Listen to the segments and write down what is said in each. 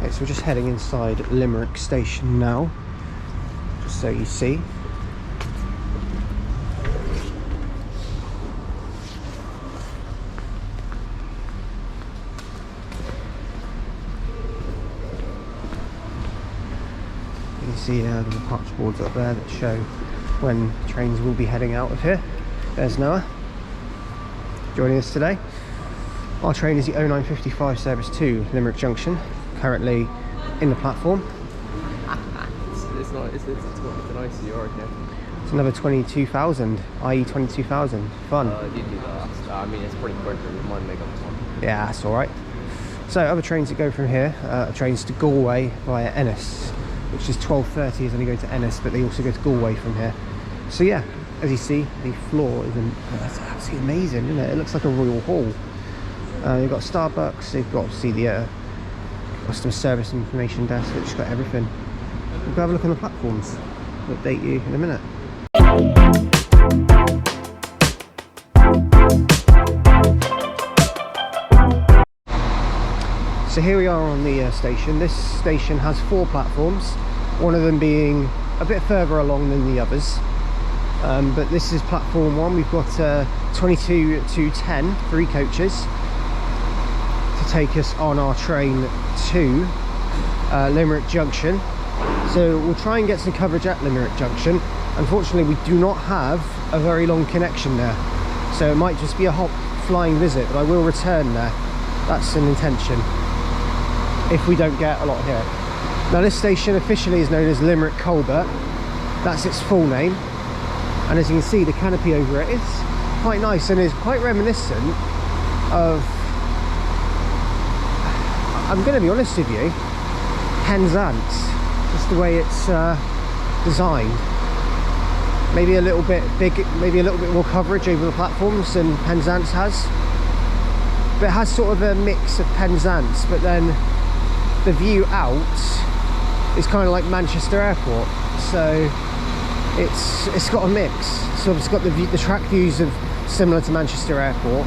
Okay, so we're just heading inside Limerick Station now, just so you see. You can see the patch boards up there that show when trains will be heading out of here. There's Noah joining us today. Our train is the 0955 service to Limerick Junction, currently in the platform. It's nice yard, yeah. It's another 22,000, i.e. 22,000. Fun. You do that. I mean, it's pretty quick, but you might make up time. Yeah, that's alright. So, other trains that go from here are trains to Galway via Ennis, which is 12:30 is only going to Ennis, but they also go to Galway from here. So yeah, as you see, the floor is that's absolutely amazing, isn't it? It looks like a royal hall. You've got Starbucks, they've got obviously the customer service information desk, which has got everything. We'll go have a look on the platforms. I'll update you in a minute. So here we are on the station. This station has 4 platforms, one of them being a bit further along than the others. But this is platform 1. We've got 22 to 10, 3 coaches to take us on our train to Limerick Junction. So we'll try and get some coverage at Limerick Junction. Unfortunately, we do not have a very long connection there, so it might just be a hop flying visit, but I will return there. That's an intention, if we don't get a lot here. Now this station officially is known as Limerick Colbert. That's its full name. And as you can see, the canopy over it is quite nice and is quite reminiscent of, I'm going to be honest with you, Penzance. Just the way it's designed. Maybe a little bit big, maybe a little bit more coverage over the platforms than Penzance has. But it has sort of a mix of Penzance, but then the view out is kind of like Manchester Airport. So it's got a mix. So it's got the track views of similar to Manchester Airport,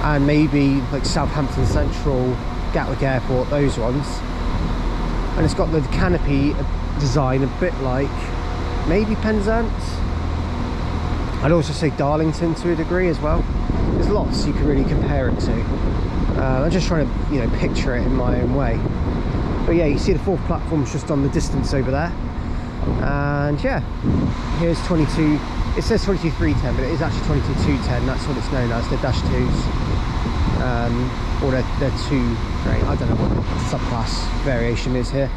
and maybe like Southampton Central, Gatwick Airport, those ones. And it's got the canopy design a bit like maybe Penzance. I'd also say Darlington to a degree as well. There's lots you can really compare it to. I'm just trying to, picture it in my own way. But yeah, you see the 4th platform's just on the distance over there. And yeah, here's 22. It says 22.310, but it is actually 22.210. That's what it's known as, the dash 2s. Or their 2 train. I don't know what the subclass variation is here.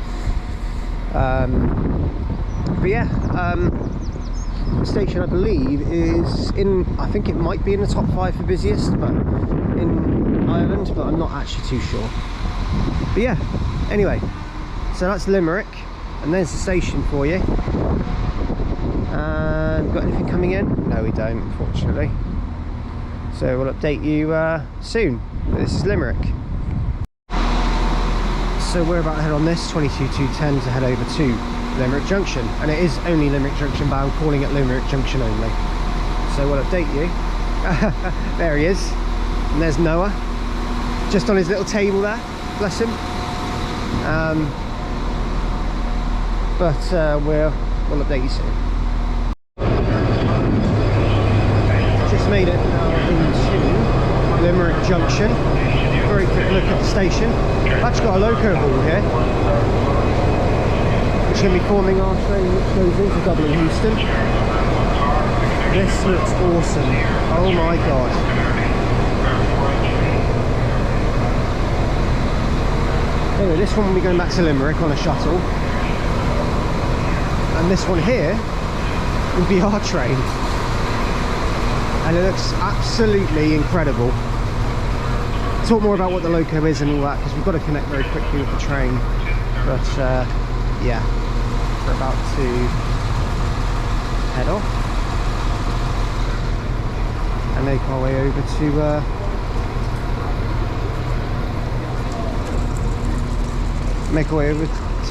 But yeah, the station I believe is in, I think it might be in the top 5 for busiest, but in Ireland, but I'm not actually too sure. But yeah, anyway, so that's Limerick, and there's the station for you. And got anything coming in? No, we don't, unfortunately. So we'll update you soon. But this is Limerick. So we're about to head on this 22.210 to head over to Limerick Junction, and it is only Limerick Junction, but I'm calling it Limerick Junction only. So we'll update you. There he is, and there's Noah, just on his little table there, bless him. But we'll update you soon. Just made it into Limerick Junction. Very quick look at the station. I've actually got a loco hall here, which is going to be forming our train which goes into Dublin Houston. This looks awesome. Oh my god. Anyway, this one will be going back to Limerick on a shuttle. And this one here will be our train. And it looks absolutely incredible. Talk more about what the loco is and all that, because we've got to connect very quickly with the train. But yeah, we're about to head off and make our way over to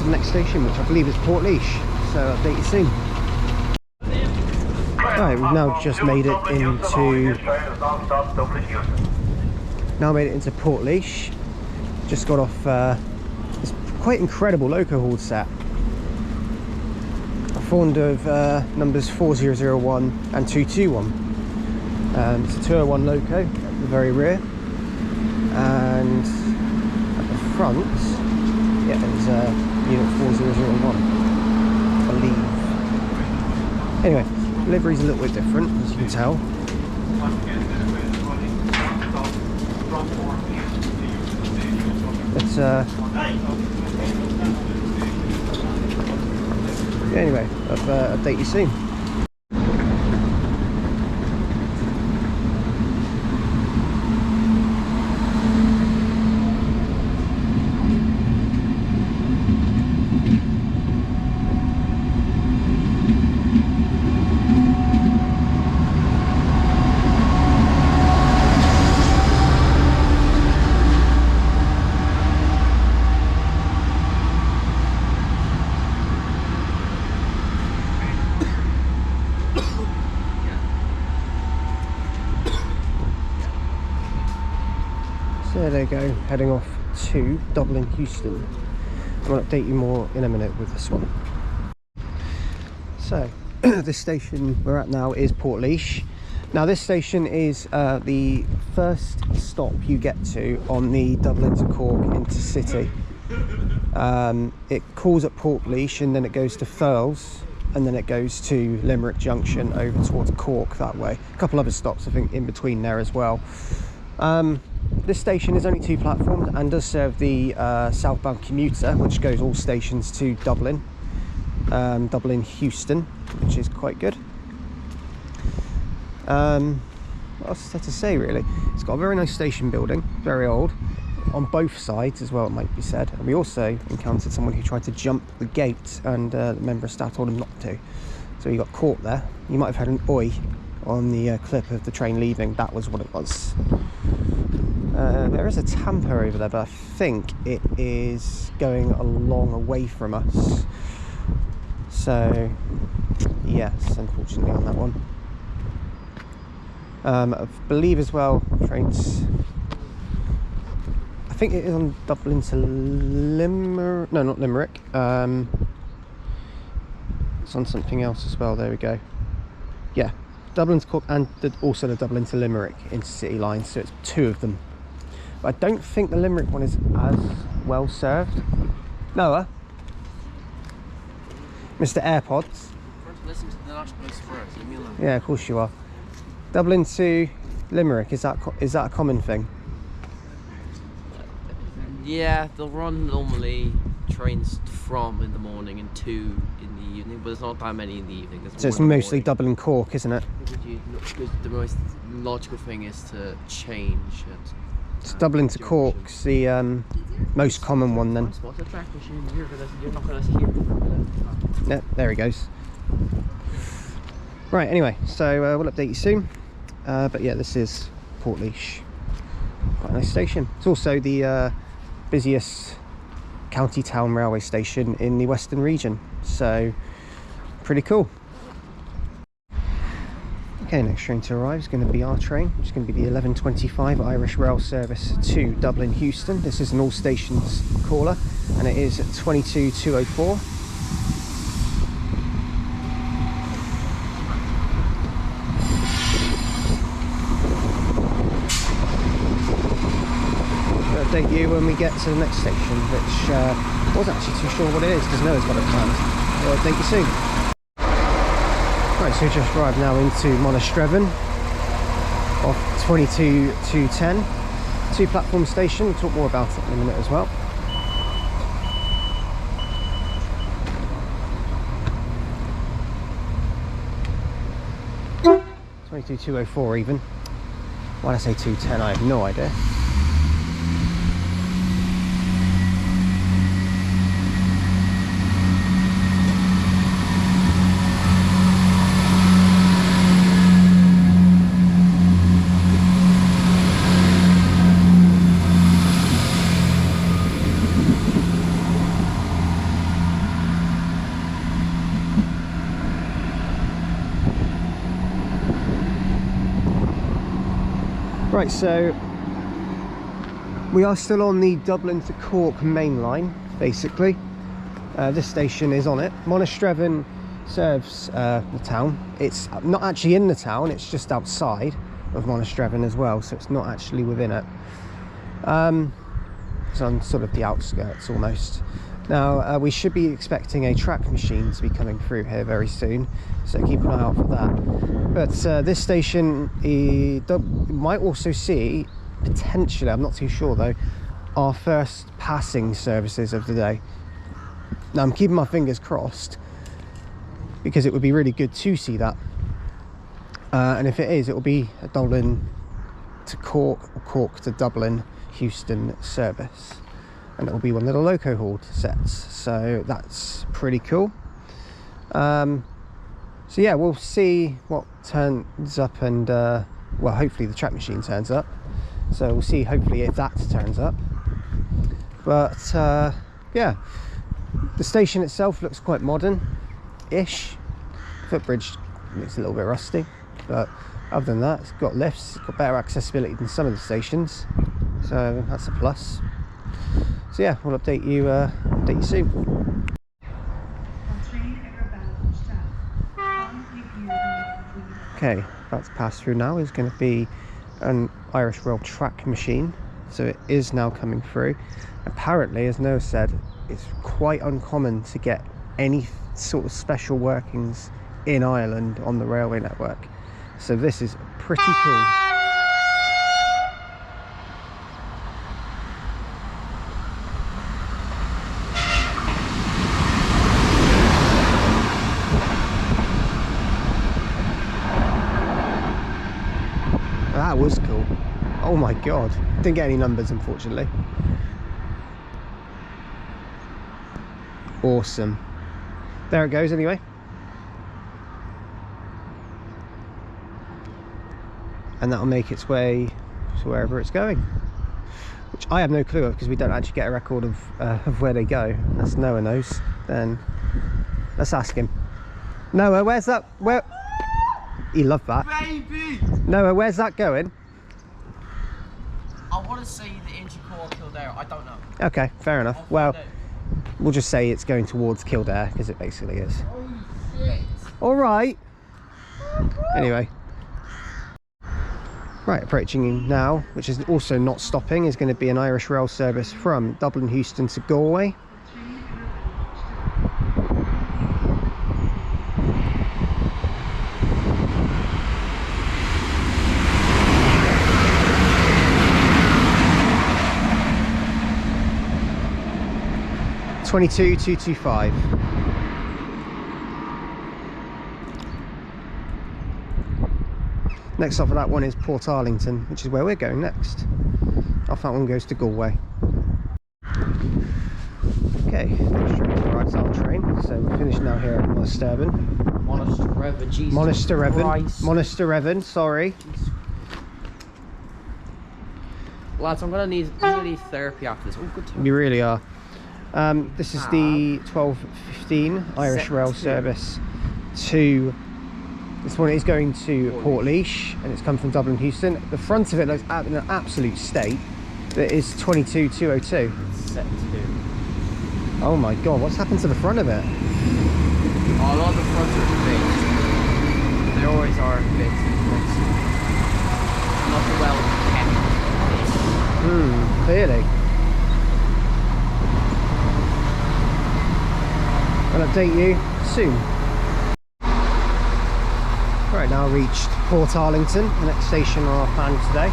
the next station, which I believe is Portlaoise. So I'll update you soon. Right, we've now just made it into Portlaoise. Just got off this quite incredible loco haul set. I'm fond of numbers 4001 and 221. It's a 201 loco at the very rear, and at the front, yeah, there's unit 4001, I believe. Anyway, livery's a little bit different, as you can tell. But yeah, anyway, I'll update you soon. So there you go, heading off to Dublin Houston. I'll update you more in a minute with this one. So, this station we're at now is Portlaoise. Now this station is the first stop you get to on the Dublin to Cork intercity. It calls at Portlaoise and then it goes to Thurles, and then it goes to Limerick Junction over towards Cork that way. A couple other stops I think in between there as well. This station is only 2 platforms and does serve the southbound commuter, which goes all stations to Dublin, Dublin Houston, which is quite good. What else is there to say really? It's got a very nice station building, very old, on both sides as well, it might be said. And we also encountered someone who tried to jump the gate, and the member of staff told him not to. So he got caught there. You might have had an oi on the clip of the train leaving. That was what it was. There is a tamper over there, but I think it is going a long way from us. So, yes, unfortunately on that one. I believe as well, trains... I think it is on Dublin to Limerick... No, not Limerick. It's on something else as well, there we go. Yeah, Dublin to Cork and also the Dublin to Limerick intercity line, so it's 2 of them. But I don't think the Limerick one is as well served. Noah? Mr. AirPods? Listen to the national express. Yeah, of course you are. Dublin to Limerick, is that a common thing? Yeah, they'll run normally trains from in the morning and 2 in the evening, but there's not that many in the evening. So it's mostly Dublin Cork, isn't it? Because the most logical thing is to change it. It's Dublin to Cork's the most common one then. Yeah, there he goes. Right, anyway, so we'll update you soon. But yeah, this is Portlaoise. Quite a nice station. It's also the busiest county town railway station in the Western region. So, pretty cool. Okay, next train to arrive is going to be our train. It's going to be the 11:25 Irish Rail service to Dublin Houston. This is an all stations caller, and it is at 22:204. I'll update you when we get to the next station, which I wasn't actually too sure what it is because Noah's got it planned. I'll update you soon. Right, so we just arrived now into Monastreven off 22:10. 2 platform station. We'll talk more about it in a minute as well. (22:204) even. Why did I say 2:10? I have no idea. Right, so we are still on the Dublin to Cork main line. basically. This station is on it. Monasterevin serves the town. It's not actually in the town, it's just outside of Monasterevin as well, so it's not actually within it. It's on sort of the outskirts almost. Now we should be expecting a track machine to be coming through here very soon, so keep an eye out for that. But this station, you might also see, potentially, I'm not too sure though, our first passing services of the day. Now I'm keeping my fingers crossed, because it would be really good to see that. And if it is, it will be a Dublin to Cork or Cork to Dublin Houston service. And it will be one of the loco hauled sets. So that's pretty cool. So yeah, we'll see what turns up, and well, hopefully the track machine turns up. So we'll see hopefully if that turns up. But yeah, the station itself looks quite modern-ish. Footbridge looks a little bit rusty, but other than that, it's got lifts, it's got better accessibility than some of the stations, so that's a plus. So yeah, we'll update you soon. Okay, about to pass through now is going to be an Irish Rail track machine, so it is now coming through. Apparently, as Noah said, it's quite uncommon to get any sort of special workings in Ireland on the railway network, so this is pretty cool. That was cool. Oh my god, didn't get any numbers unfortunately. Awesome. There it goes anyway. And that'll make its way to wherever it's going, which I have no clue of, because we don't actually get a record of where they go. Unless Noah knows, then let's ask him. Noah, where's that? Where? He loved that. Baby! Noah, where's that going? I want to say the Inchicore Kildare. I don't know. Okay, fair enough. Well, we'll just say it's going towards Kildare, because it basically is. Oh shit! All right. Anyway. Right, approaching now, which is also not stopping, is going to be an Irish Rail service from Dublin Houston to Galway. (22,225). Next up for that one is Portarlington, which is where we're going next. Off that one goes to Galway. Okay, next train to the right side of the train. So we're finished now here at Monasterevin. Monasterevin, Jesus Monasterevin, sorry. Jesus. Lads, I'm gonna need therapy after this. Oh, good time. You really are. This is the 12:15 Irish Rail service to... This one is going to Portlaoise, and it's come from Dublin Houston. The front of it looks in an absolute state. It is 22,202. Set 2. Oh my god, what's happened to the front of it? Oh, a lot of the fronts are fixed. They always are fixed. Not well kept. Clearly. I'll update you soon. Right, now reached Portarlington, the next station on our plan today.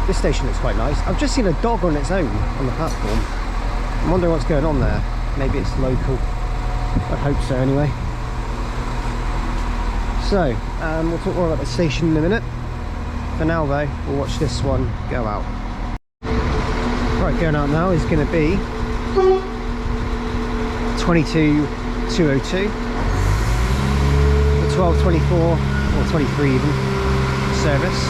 This station looks quite nice. I've just seen a dog on its own on the platform. I'm wondering what's going on there. Maybe it's local. I hope so anyway. So, we'll talk more about the station in a minute. For now though, we'll watch this one go out. Right, going out now is going to be 22,202. The 12:24. Or 23 even, service.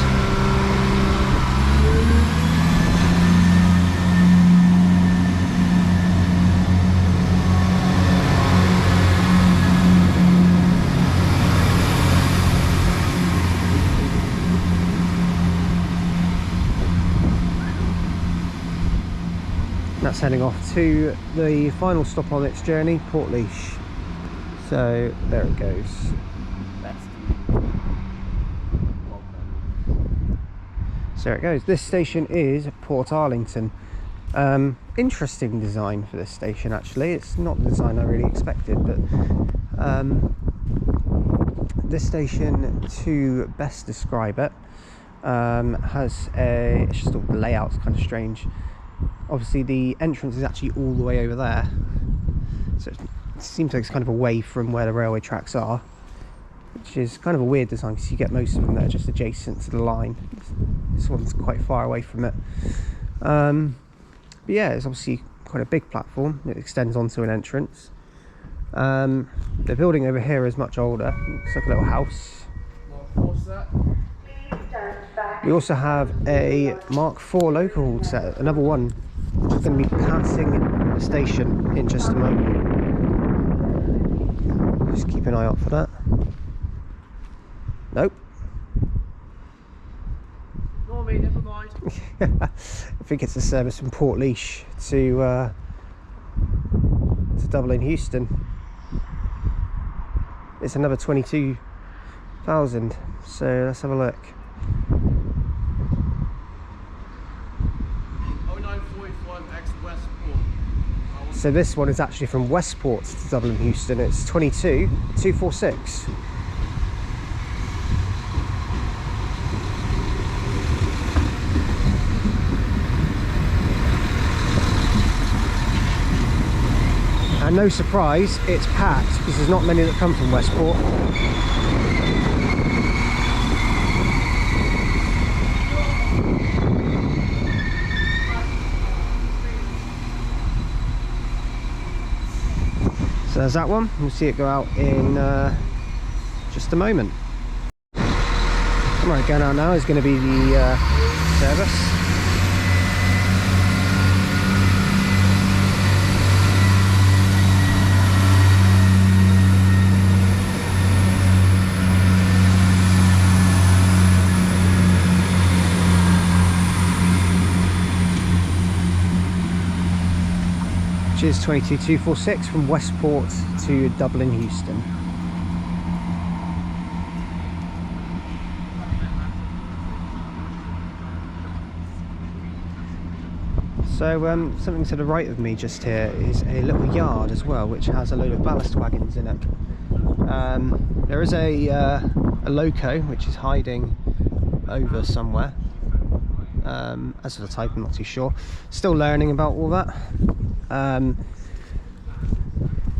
that's heading off to the final stop on its journey, Portlaoise. So there it goes. So there it goes. This station is Portarlington. Interesting design for this station, actually. It's not the design I really expected, but this station, to best describe it, has a, it's just the layout's kind of strange. Obviously the entrance is actually all the way over there, so it seems like it's kind of away from where the railway tracks are, which is kind of a weird design because you get most of them that are just adjacent to the line. This one's quite far away from it. But yeah, it's obviously quite a big platform. It extends onto an entrance. The building over here is much older. Looks like a little house. What's that? We also have a Mark IV local set, another one, which is going to be passing the station in just a moment. Just keep an eye out for that. Nope. No, mate, never mind. I think it's a service from Portlaoise to Dublin Houston. It's another 22,000. So let's have a look. 0945 X Westport. So this one is actually from Westport to Dublin Houston. It's 22,246. And no surprise, it's packed because there's not many that come from Westport. So there's that one. We'll see it go out in just a moment. Right, going out now is going to be the service. Is 22,246 from Westport to Dublin Houston. So something to the right of me just here is a little yard as well, which has a load of ballast wagons in it. There is a loco which is hiding over somewhere. As for the type, I'm not too sure. Still learning about all that.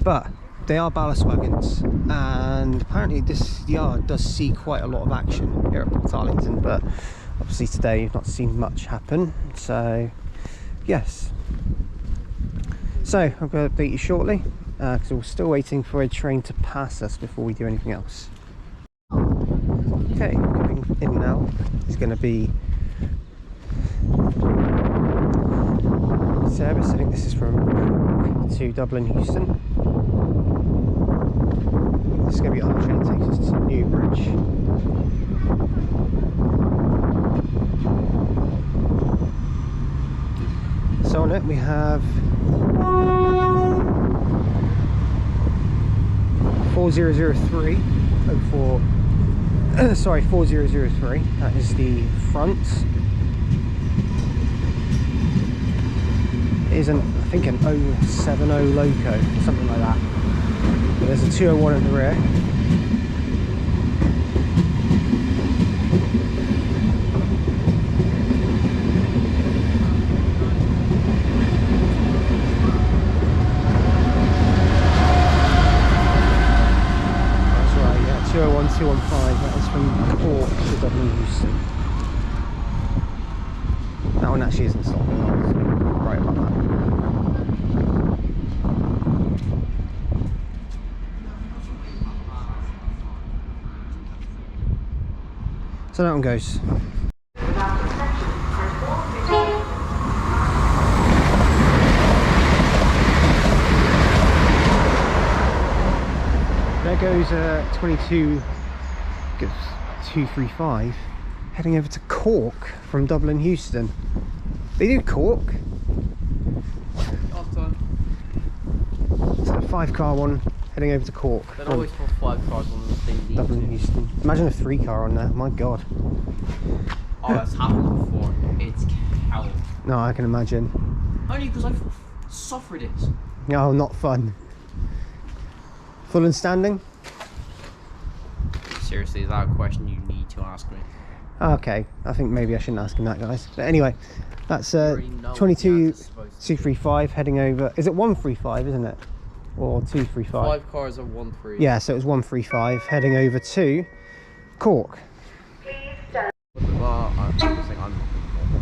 But they are ballast wagons, and apparently this yard does see quite a lot of action here at Portarlington, but obviously today you've not seen much happen, so yes. So I'm going to update you shortly because we're still waiting for a train to pass us before we do anything else. Okay, coming in now is going to be service. I think this is from Cork to Dublin Houston. This is going to be on the train that takes us to Newbridge. So on it we have 4003 4003. That is the front. Is I think an 070 loco, something like that. But there's a 201 at the rear. That's right, yeah, 201, 215. That is from Cork to Dublin Houston. That one actually isn't stopping. Right about that. So that one goes. There goes 22,235 heading over to Cork from Dublin Houston. They do Cork. 5-car one heading over to Cork. They'd always put 5 cars on the thing. Dublin Houston. Imagine a 3-car on there, my god. Oh, that's happened before. It's hell. No, I can imagine. Only because I've suffered it. No, not fun. Full and standing? Seriously, is that a question you need to ask me? Okay, I think maybe I shouldn't ask him that, guys. But anyway, that's already know what the 22 answer's supposed to be. 235 heading over. Is it 135, isn't it? Or 235? 5 cars are 1-3. Yeah, so it was 135 heading over to Cork.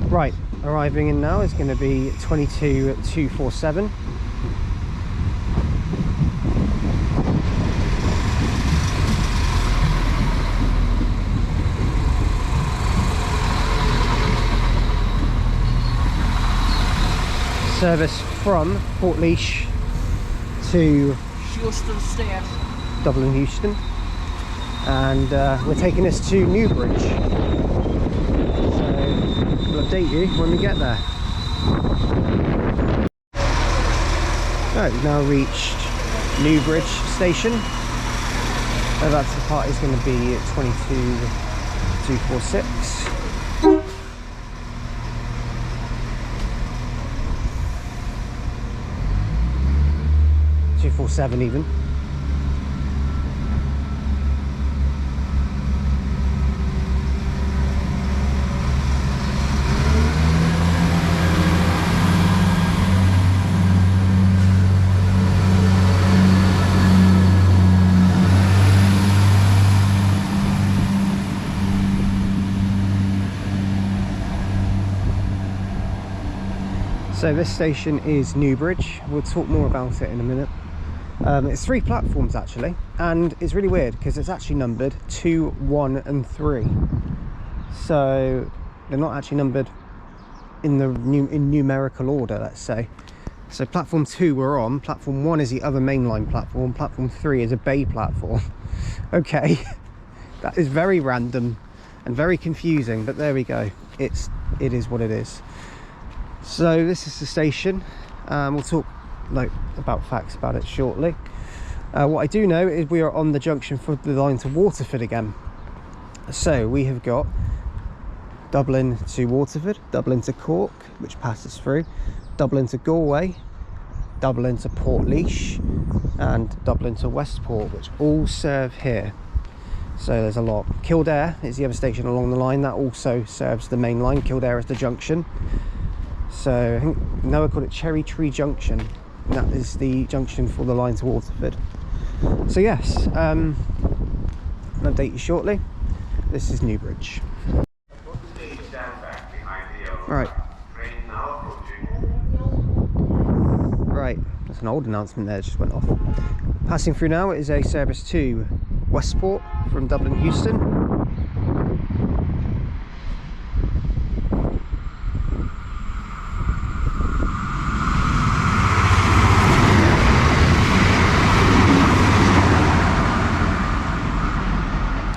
Right, arriving in now is going to be 22 247. Service from Portlaoise to Dublin Houston, and we're taking this to Newbridge, so we'll update you when we get there. Right, we've now reached Newbridge Station, so that's the part is going to be 22 246. 247 even. So this station is Newbridge. We'll talk more about it in a minute. It's 3 platforms actually, and it's really weird because it's actually numbered 2, 1 and 3. So they're not actually numbered in the numerical order, let's say. So platform 2 we're on, platform 1 is the other mainline platform, platform 3 is a bay platform. Okay, that is very random and very confusing, but there we go. It is what it is. So this is the station. We'll talk about facts about it shortly. What I do know is we are on the junction for the line to Waterford again. So we have got Dublin to Waterford, Dublin to Cork, which passes through, Dublin to Galway, Dublin to Portlaoise, and Dublin to Westport, which all serve here. So there's a lot. Kildare is the other station along the line that also serves the main line. Kildare is the junction. So I think Noah called it Cherry Tree Junction, and that is the junction for the line to Waterford. So yes, I'll update you shortly. This is Newbridge. Right. Right, that's an old announcement there, just went off. Passing through now is a service to Westport from Dublin Houston.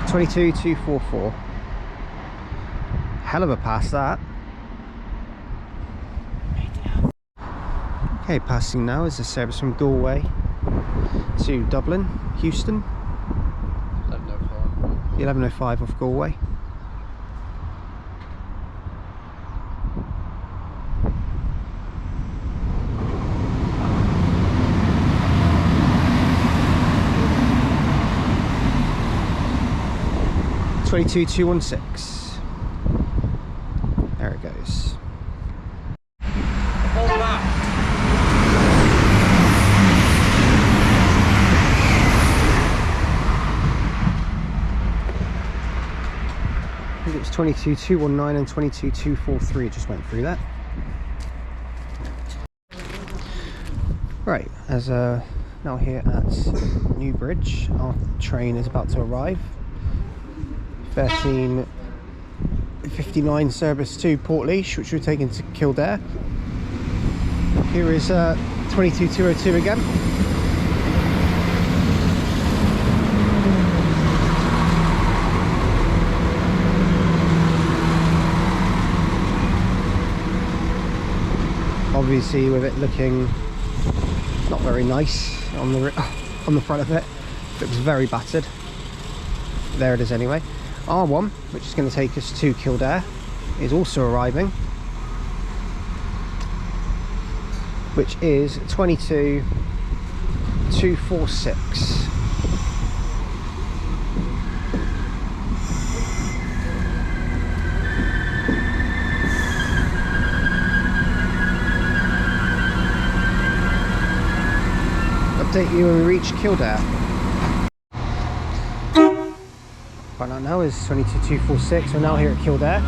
Twenty-two 244. Hell of a pass that. Okay, passing now is a service from Galway to Dublin Houston. 11:05. 11:05 off Galway. Twenty-two 216. There it goes. Hold that. I think it was 22 219 and 22 243. Just went through that. Right, as now here at Newbridge, our train is about to arrive. 13:59 service to Portlaoise, which we're taking to Kildare. Here is 22 202 again. Obviously with it looking Not very nice on the front of it. It was very battered. There it is anyway. R1, which is going to take us to Kildare, is also arriving, which is 22,246. Update you when we reach Kildare. Right now is 22,246. We're now here at Kildare.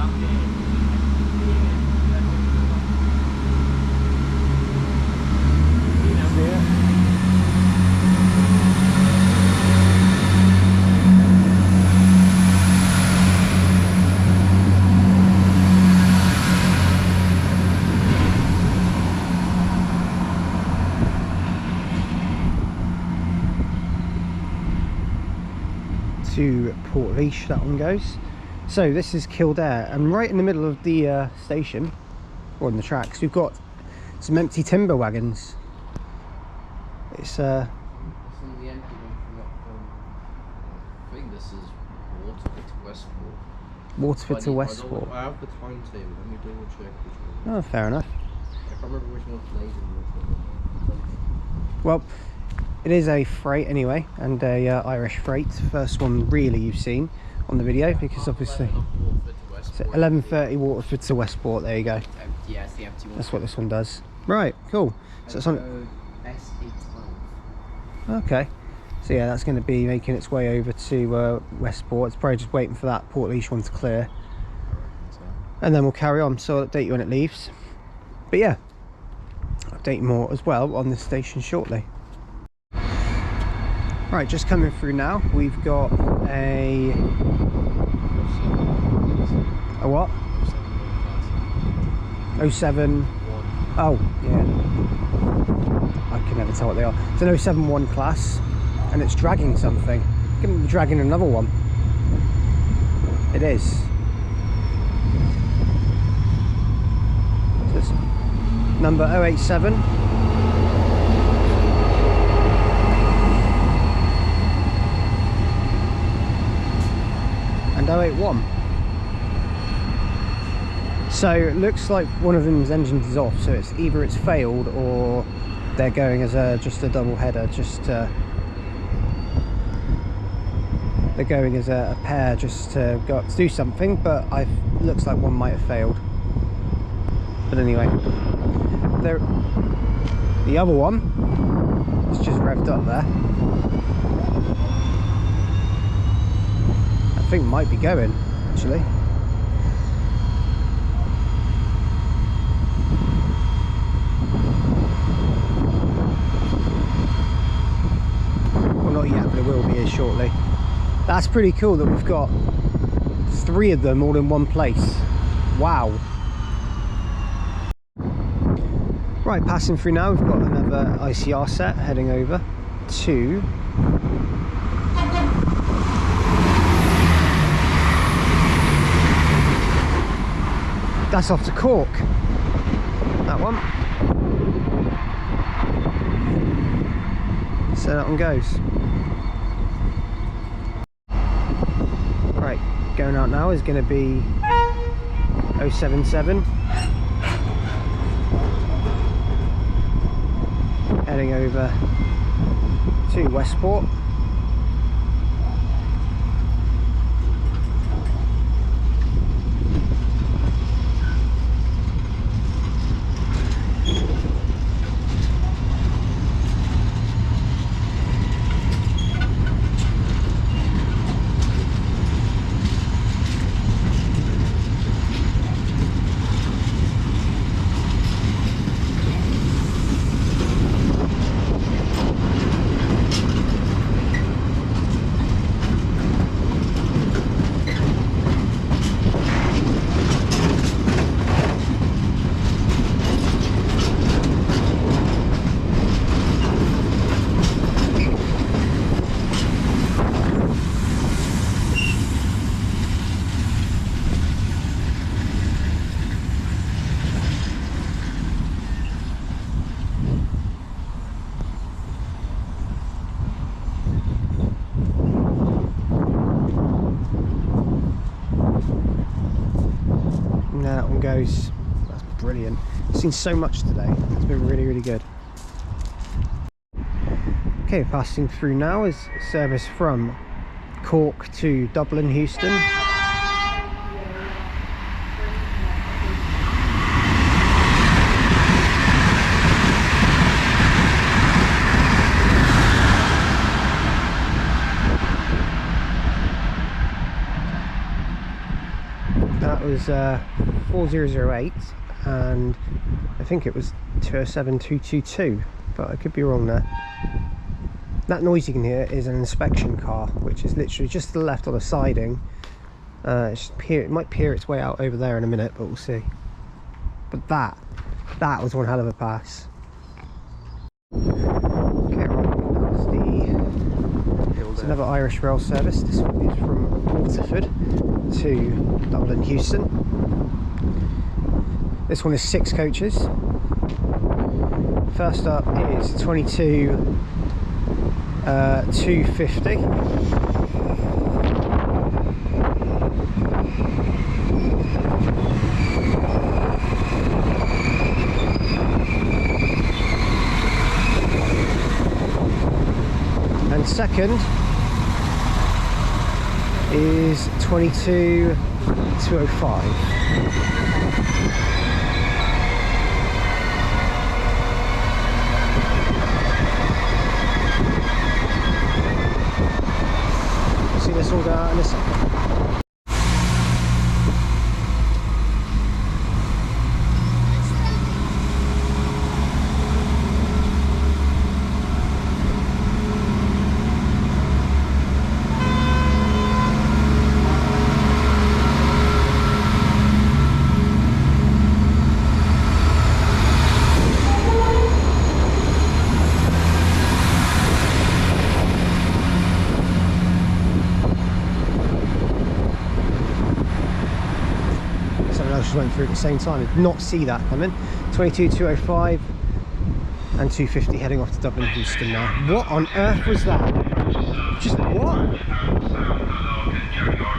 To Portlaoise, that one goes. So this is Kildare, and right in the middle of the station, or in the tracks, we've got some empty timber wagons. It's the empty one from I think this is Waterford to Westport. Waterford to Westport. I have the timetable, let me double check which one. Oh, fair enough. I can't remember which one's later and which one. Well, it is a freight anyway, and a Irish freight. First one really you've seen on the video, because obviously it's 11:30 Waterford to Westport. There you go. Yeah, it's the empty one. That's what this one does. Right, cool. So it's on. S812. Okay. So yeah, that's going to be making its way over to Westport. It's probably just waiting for that Portlaoise one to clear, and then we'll carry on. So I'll update you when it leaves. But yeah, I'll update you more as well on this station shortly. Right, just coming through now, we've got a what? 07. Oh, yeah. I can never tell what they are. It's an 071 class, and it's dragging something. It's going to be dragging another one. It is. So it's number 087. And 081. So it looks like one of them's engine is off, so it's either it's failed or they're going as just a double header, they're going as a pair just to go up to do something, but looks like one might have failed. But anyway, the other one is just revved up there. I think might be going actually. Well, not yet, but it will be here shortly. That's pretty cool that we've got 3 of them all in one place. Wow. Right, passing through now, we've got another ICR set heading over to that's off to Cork, that one. So that one goes. Right, going out now is going to be 077. Heading over to Westport. goes. That's brilliant. I've seen so much today. It's been really, really good. Okay, passing through now is service from Cork to Dublin Heuston. That was 4008, and I think it was 207222, but I could be wrong there. That noise you can hear is an inspection car, which is literally just to the left on the siding. It might peer its way out over there in a minute, but we'll see. But that was one hell of a pass. Okay, right, it's another Irish rail service. This one is from Waterford to Dublin Houston. This one is 6 coaches. First up is 250. And second is 22205. See this all go out in a second. Went through at the same time. Did not see that coming. 22205 and 250 heading off to Dublin Houston now. What on earth was that? Just what?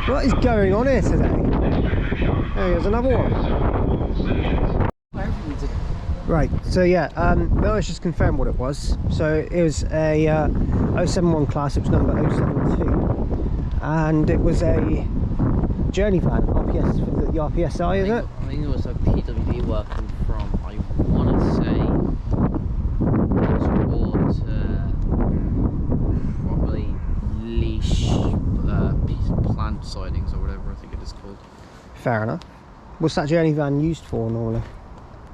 What is going on here today? There's another one. Right, so yeah, let's just confirm what it was. So it was a 071 class, it was number 072, and it was a journey van, RPS for the RPSI, is it? I think it was a PWD working from, I want to say, towards probably leash plant sidings or whatever I think it is called. Fair enough. What's that journey van used for normally?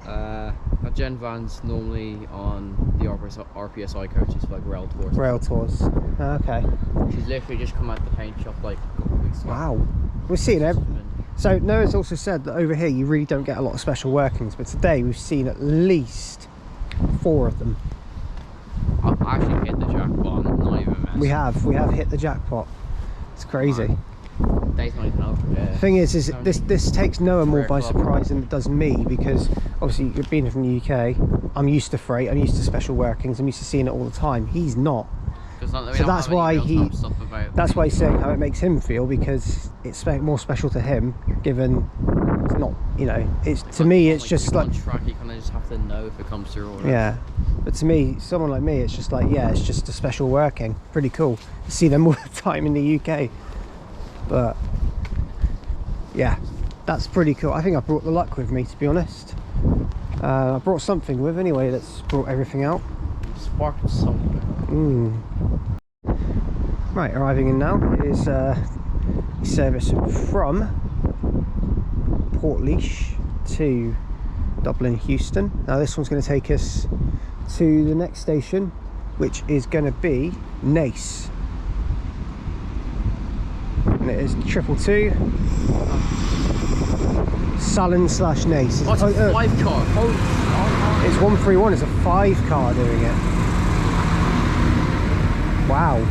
That gen van's normally on the RPSI coaches for like rail tours. Rail tours. Okay. She's literally just come out the paint shop like a couple of weeks ago. Wow. We're seeing everything. So Noah's also said that over here you really don't get a lot of special workings, but today we've seen at least 4 of them. I've actually hit the jackpot, I'm not even messing. We have hit the jackpot. It's crazy. Day's not even over yet. The thing is this takes Noah more by surprise than it does me, because obviously you're being from the UK, I'm used to freight, I'm used to special workings, I'm used to seeing it all the time. He's not. So that's why he's saying how it makes him feel, because it's more special to him, given it's not, you know, it's to me it's just like track, you kind of just have to know if it comes through or yeah. But to me, someone like me, it's just like, yeah, it's just a special working. Pretty cool. You see them all the time in the UK. But yeah, that's pretty cool. I think I brought the luck with me, to be honest. I brought something with anyway that's brought everything out. Sparked something. Right, arriving in now is service from Portlaoise to Dublin Houston. Now this one's going to take us to the next station, which is going to be Naas. And it is 222 Salon/Naas. Oh, it's a 5 car. It's 131. It's a 5 car doing it. Wow.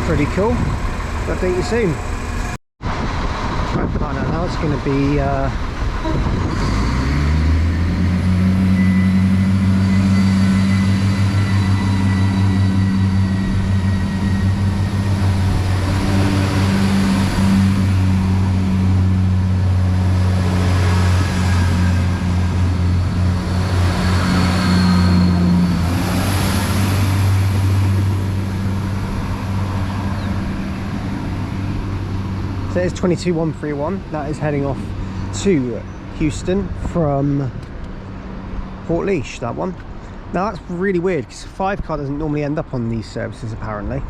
Pretty cool. I'll take you soon. Right, find out now it's going to be is 22131. That is heading off to Houston from Portlaoise, that one. Now that's really weird because a 5-car doesn't normally end up on these services apparently.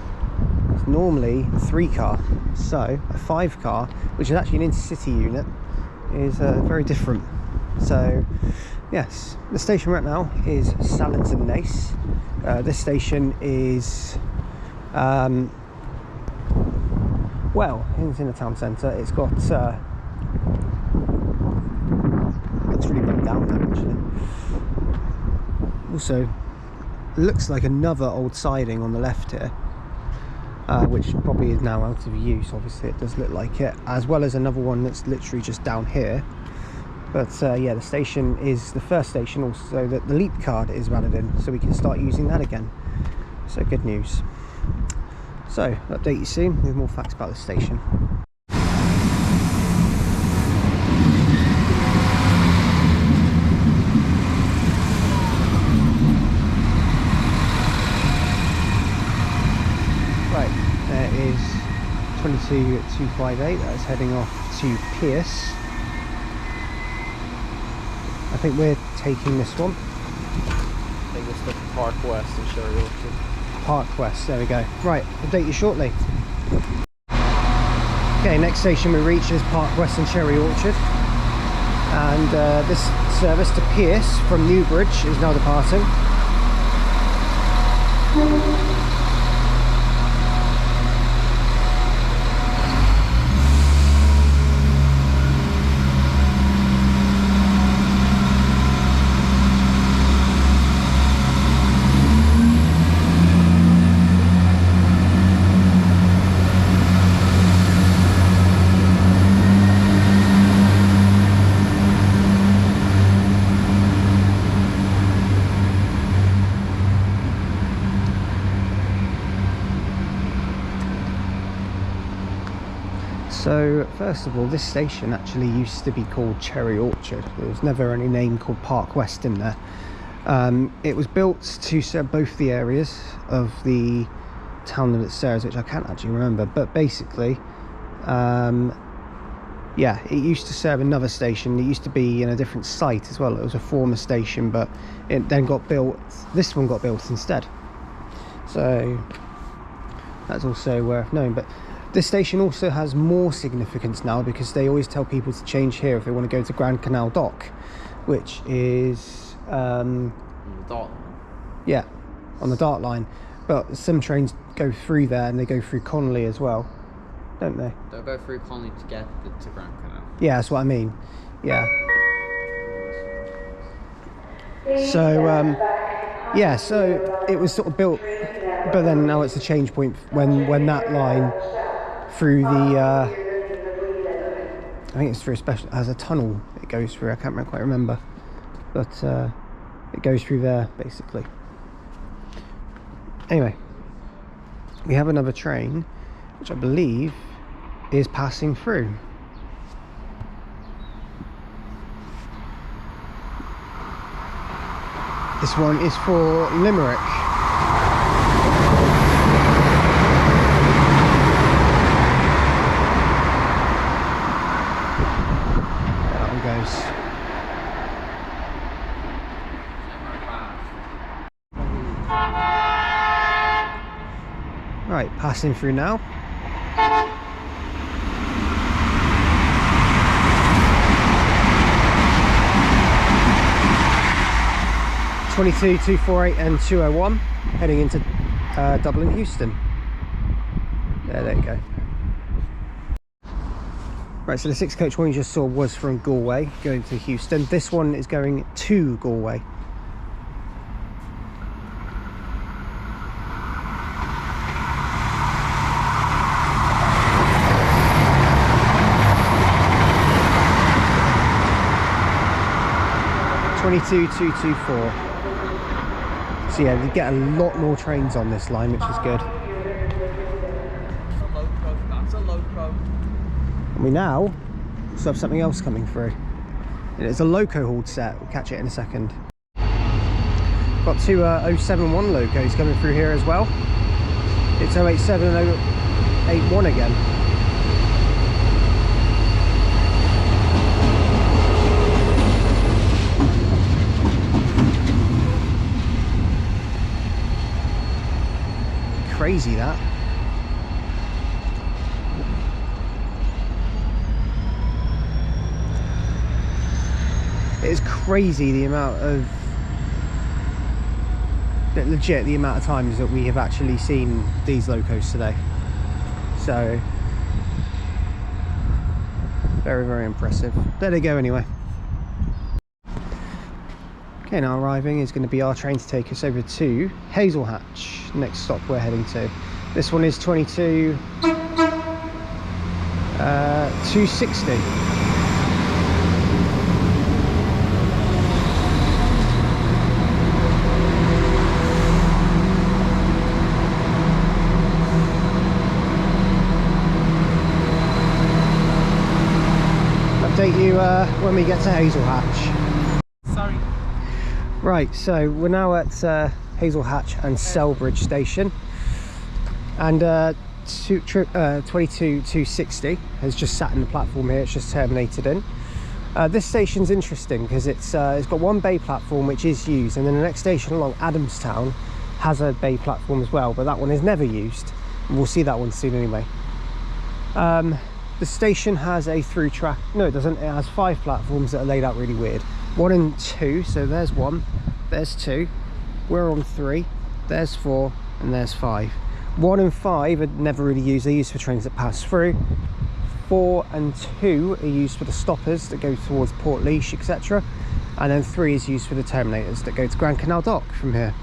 It's normally a 3-car. So a 5-car, which is actually an intercity unit, is very different. So yes, the station right now is Sallington Nace. This station is well, it's in the town centre. It's got looks really run down there actually. Also looks like another old siding on the left here, which probably is now out of use. Obviously it does look like it, as well as another one that's literally just down here. But yeah, the station is the first station also that the leap card is valid in, so we can start using that again. So good news. So update you soon with more facts about the station. Right, there is 22258. That's heading off to Pierce. I think we're taking this one. I think it's the Park West in Sherry Orchard. Park West, there we go. Right, update you shortly. Okay, next station we reach is Park West and Cherry Orchard. And this service to Pierce from Newbridge is now departing. So first of all, this station actually used to be called Cherry Orchard. There was never any name called Park West in there. It was built to serve both the areas of the town that it serves, which I can't actually remember, but basically yeah, it used to serve another station. It used to be in a different site as well. It was a former station, but it then got built, this one got built instead, so that's also worth knowing. But this station also has more significance now because they always tell people to change here if they want to go to Grand Canal Dock, which is On the dot. yeah, on the Dart line. But some trains go through there and they go through Connolly as well, don't they? They'll go through Clondalkin to get to Grand Canal. Yeah, that's what I mean. Yeah. So yeah, so it was sort of built, but then now it's a change point when that line through the I think it's through a special, has a tunnel it goes through. I can't quite remember, but it goes through there basically. Anyway, we have another train which I believe is passing through. This one is for Limerick. That one goes. Right, passing through now. (22) 248 and 201 heading into Dublin Houston. There you go. Right, so the 6 coach one you just saw was from Galway going to Houston. This one is going to Galway. (22) 224. So yeah, you get a lot more trains on this line, which is good. That's a loco. And we now also have something else coming through. It's a loco hauled set. We'll catch it in a second. Got two 071 locos coming through here as well. It's 087 and 081 again. crazy, that. It is crazy the amount of, legit, the amount of times that we have actually seen these locos today. So, very, very impressive. There they go anyway. Okay, now arriving is going to be our train to take us over to Hazelhatch. Next stop we're heading to. This one is 260. Update you when we get to Hazelhatch. Sorry. Right, so we're now at Hazelhatch and Selbridge station, and 22260 has just sat in the platform here. It's just terminated in. This station's interesting because it's got one bay platform which is used, and then the next station along, Adamstown, has a bay platform as well, but that one is never used, and we'll see that one soon anyway. The station has a through track, no it doesn't, it has 5 platforms that are laid out really weird. 1 and 2, so there's 1, there's 2, we're on 3, there's 4, and there's 5. 1 and 5 are never really used, they're used for trains that pass through. 4 and 2 are used for the stoppers that go towards Portlaoise, etc. And then 3 is used for the terminators that go to Grand Canal Dock from here.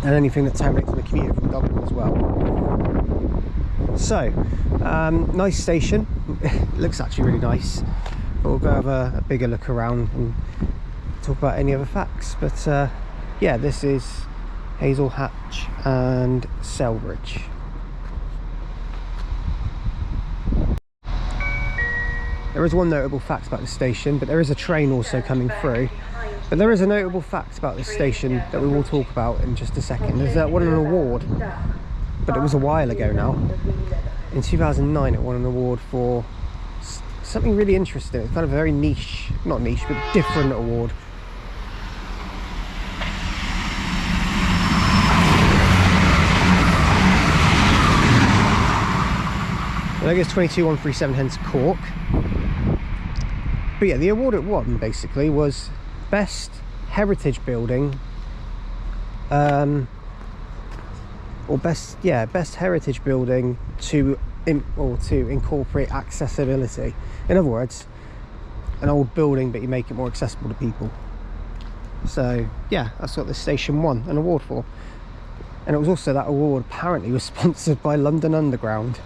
And anything that terminates on the commuter from Dublin as well. So, nice station. It looks actually really nice. But we'll go have a bigger look around and talk about any other facts. But yeah, this is Hazelhatch and Selbridge. There is one notable fact about the station, but there is a train also coming through. But there is a notable fact about this station that we will talk about in just a second. There's won an award, but it was a while ago now. In 2009 it won an award for something really interesting. It's kind of a very niche, not niche, but different award. I think it's 22137 hence Cork. But yeah, the award it won basically was best heritage building, or best heritage building to incorporate accessibility. In other words, an old building but you make it more accessible to people. So yeah, that's what this station won an award for. And it was also, that award apparently was sponsored by London Underground.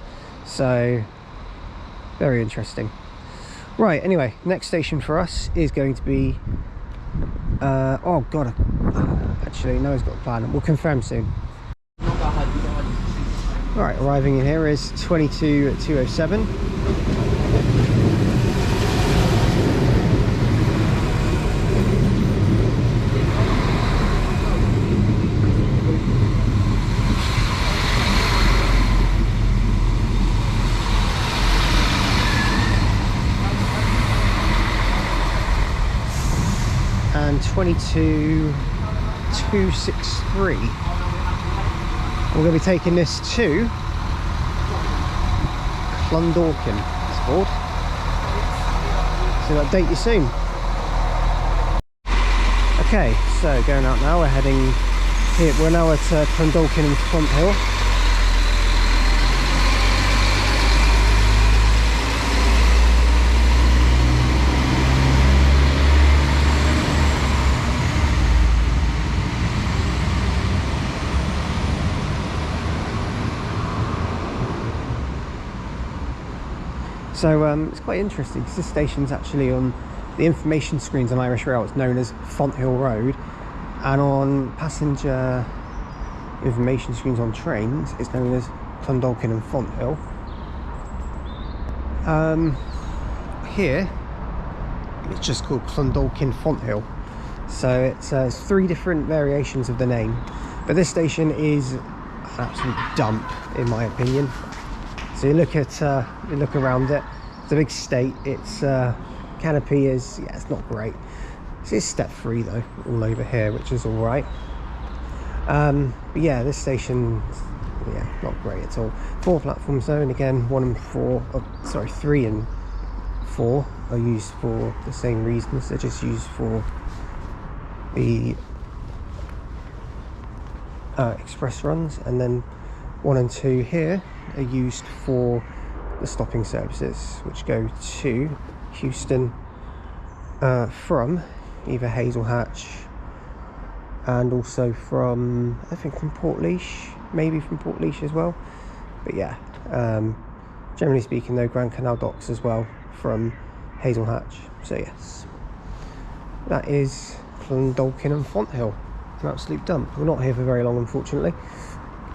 So very interesting. Right, anyway, next station for us is going to be oh god, actually no, he's got a plan. We'll confirm soon. Right, arriving in here is 22207. And 22263. We're going to be taking this to Clondalkin, it's called. So I'll update you soon. Okay, so going out now, we're heading here. We're now at Clondalkin Fonthill. So it's quite interesting because this station's actually on the information screens on Irish Rail. It's known as Fonthill Road, and on passenger information screens on trains it's known as Clondalkin and Fonthill. Here it's just called Clondalkin Fonthill. So it's 3 different variations of the name, but this station is an absolute dump in my opinion. So you look at you look around it, it's a big state. Its canopy is, yeah, it's not great. It is step free though, all over here, which is all right. But yeah, this station yeah, not great at all. 4 platforms though, and again 1 and 4, sorry, 3 and 4 are used for the same reasons. They're just used for the express runs, and then 1 and 2 here are used for the stopping services, which go to Houston from either Hazelhatch and also from, I think, from Portlaoise, maybe from Portlaoise as well. But yeah, generally speaking though, Grand Canal docks as well from Hazelhatch. So yes, that is Clondalkin and Fonthill. An absolute dump. We're not here for very long, unfortunately.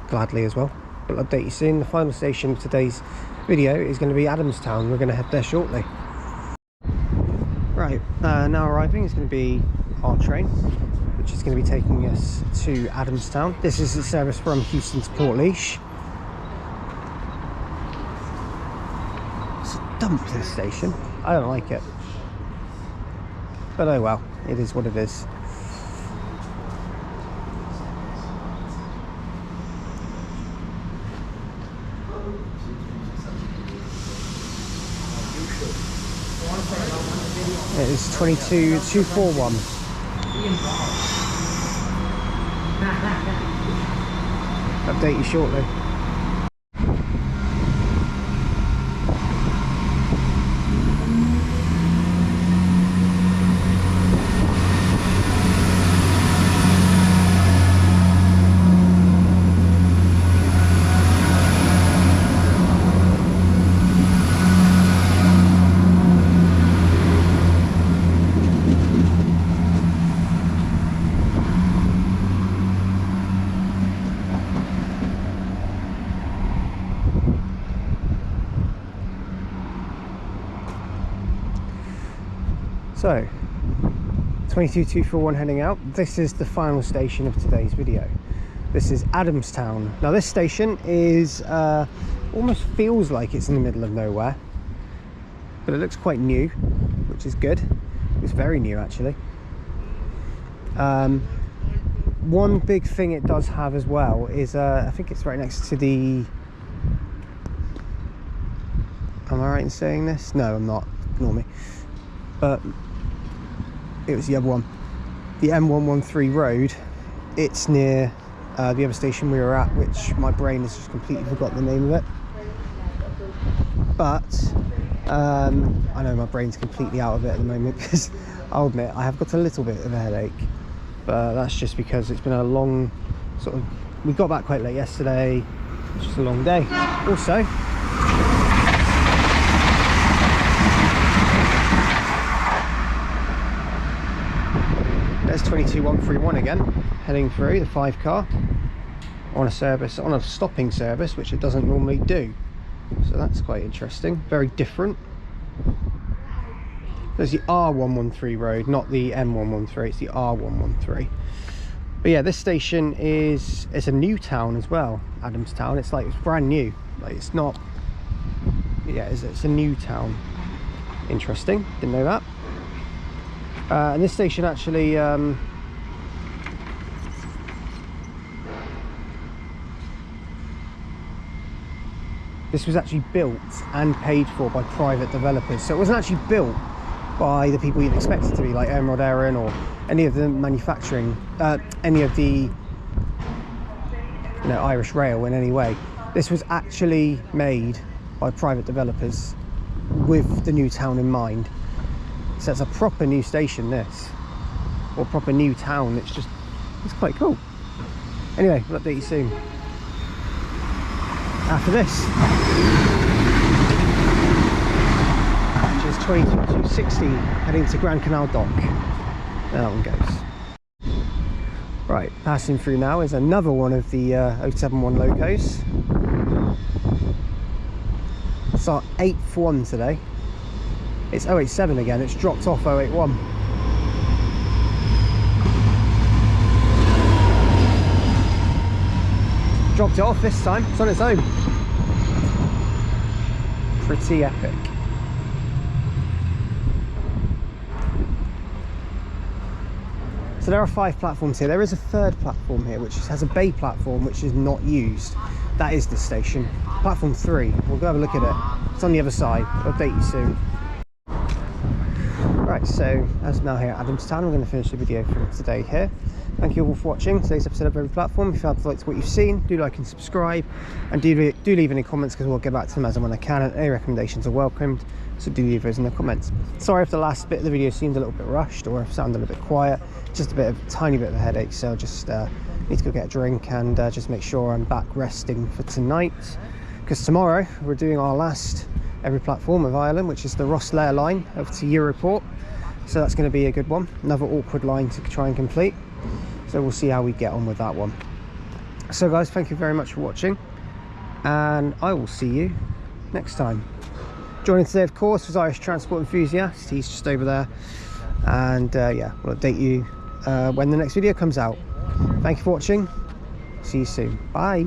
Gladly as well. But I'll update you soon. The final station of today's video is going to be Adamstown. We're going to head there shortly. Right, now arriving is going to be our train, which is going to be taking us to Adamstown. This is the service from Houston to Portlaoise. It's a dump, this station. I don't like it. But oh well, it is what it is. It is 22241. Update you shortly. So, 22241 heading out. This is the final station of today's video. This is Adamstown. Now this station is, almost feels like it's in the middle of nowhere, but it looks quite new, which is good. It's very new actually. One big thing it does have as well is, I think it's right next to the, am I right in saying this? No, I'm not, ignore me. But it was the other one, the M113 road. It's near the other station we were at, which my brain has just completely forgotten the name of it. But I know my brain's completely out of it at the moment, because I'll admit I have got a little bit of a headache, but that's just because it's been a long sort of, we got back quite late yesterday. It's just a long day. Also, there's 22131 again, heading through the 5 car on a service, on a stopping service, which it doesn't normally do. So that's quite interesting, very different. There's the R113 road, not the M113, it's the R113. But yeah, this station is, it's a new town as well, Adamstown. It's like, it's brand new, like it's not, yeah, it's a new town. Interesting, didn't know that. And this station actually, this was actually built and paid for by private developers. So it wasn't actually built by the people you'd expect it to be, like Iarnrod Eireann or any of the manufacturing, any of the, you know, Irish Rail in any way. This was actually made by private developers with the new town in mind. So it's a proper new station, this, or proper new town. It's just, it's quite cool. Anyway, we'll update you soon after this, which is 22260 heading to Grand Canal Dock. There that one goes. Right, passing through now is another one of the 071 locos. It's our 8th one today. It's 087 again, it's dropped off 081. Dropped it off this time, it's on its own. Pretty epic. So there are 5 platforms here. There is a third platform here which has a bay platform which is not used. That is the station. Platform 3, we'll go have a look at it. It's on the other side. I'll update you soon. Right, so as I'm now here at Adamstown, we're going to finish the video for today here. Thank you all for watching today's episode of Every Platform. If you have liked what you've seen, do like and subscribe, and do leave any comments, because we'll get back to them as and when I can, and any recommendations are welcomed, so do leave those in the comments. Sorry if the last bit of the video seemed a little bit rushed or if sounded a bit quiet. Just a tiny bit of a headache, so just need to go get a drink and just make sure I'm back resting for tonight, because tomorrow we're doing our last Every Platform of Ireland, which is the Rosslare line over to Europort. So that's going to be a good one, another awkward line to try and complete, so we'll see how we get on with that one. So guys, thank you very much for watching, and I will see you next time. Joining today of course was Irish Transport Enthusiast. He's just over there, and yeah, we'll update you when the next video comes out. Thank you for watching, see you soon, bye.